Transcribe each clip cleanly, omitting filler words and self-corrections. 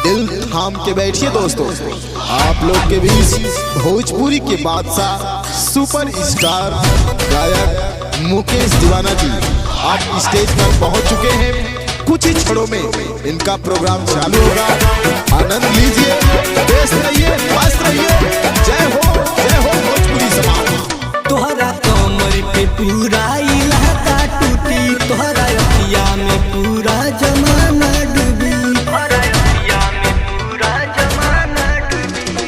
दिल थाम के बैठिए दोस्तों, आप लोग के बीच भोजपुरी के बादशाह सुपर स्टार गायक मुकेश दीवाना जी आप स्टेज पर पहुंच चुके हैं। कुछ ही क्षणों में इनका प्रोग्राम चालू होगा, आनंद लीजिए, व्यस्त रहिए, मस्त रहिए। जय हो भोजपुरी समाज। तोहरा कमर पे पूरा इलाका टूटी, तोहरा अखिया में पूरा जमाना डूबी,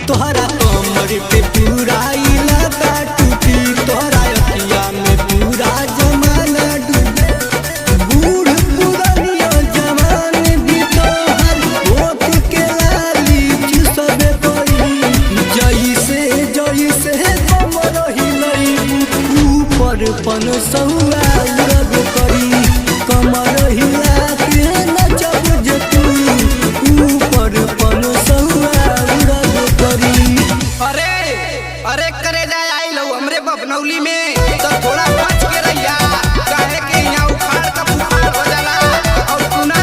तोहरा कमर पे पूरा इलाका टूटी, तोहरा अखिया में पूरा जमाना डूबी। बूढ़ पुरानिया जवान भी तोहर होठ के लाली चुसबे करी, जैसे कमर हिलई ऊपर पन सौआ उड़ब करी, कमर हिला के नचब जे तू ऊपर पन सौआ उड़ब करी। अरे करे जाए आई लो हमरे बबनौली में तो थोड़ा बच के रहिया, काहे के यहाँ उखाड़ का बुखार हो जाला। और सुना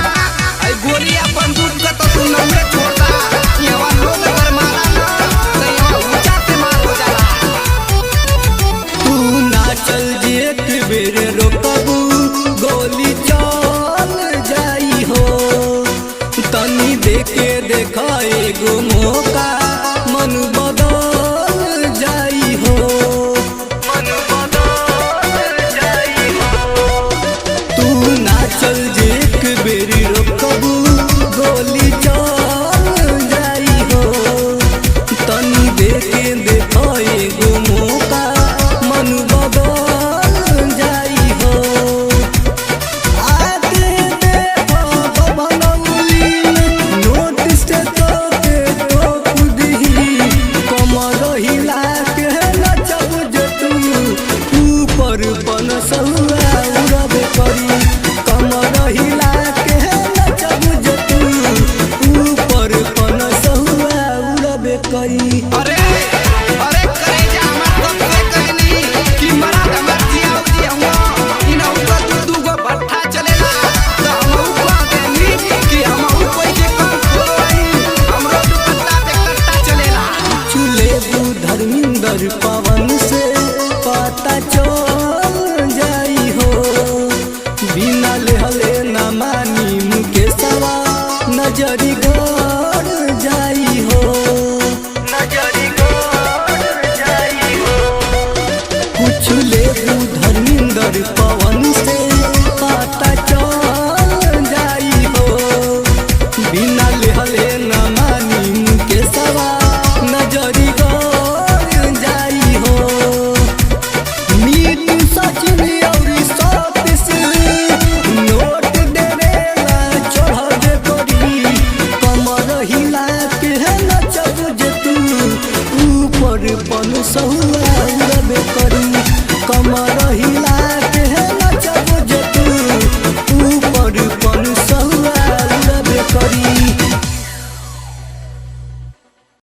आई गोलियां बंदूक का तो तू नम्रे छोड़ता, यहाँ लोग अगर मारा ना तो यहाँ ऊंचा से मार हो जाला। तू ना चल जे एक बेर रोकबू गोली चल जाई हो, तनी देखे देखा एगो मौका मन बदल जाई हो, मन बदल जाई हो। तू ना चल जे एक बेर रोकबू गोली चल जाई हो, तनी देखे देखा एगो मौका मन बदल जाई हो। आते देखो बबनौली में नोटिस के तो खुद ही कमर हिला के नचब जे तू ऊपर पन सौआ उड़ब करी, कमर हिला के नचब जे तू ऊपर पन सौआ उड़ब करी। अरे करे जा मत कब से कहनी कि मरा धमर जियाओ जियाऊंगा, इना ऊपर दू गो भट्ठा चलेला तो हम ऊपर देनी कि हम ऊपर के कम खोई, हमरो दुपट्टा पे कट्टा चलेला। चूल्हे धर्मिंदर पवन से पता चल जाई हो, बिना लेहले न मानी मुकेशवा नजरी गड़ जाई हो, नजरी गड़ जाई हो। कुछ लेबू धर्मिंदर पवन से पता चल जाई हो, बिना लेहले न मानी मुकेशवा नजरी गड़ जाई हो। मीट सचिन औरी सतीश नोट देवेला चढ़बे करी, कमर हिला के नचब जे तू ऊपर पन सौआ उड़बे करी, कमर हिला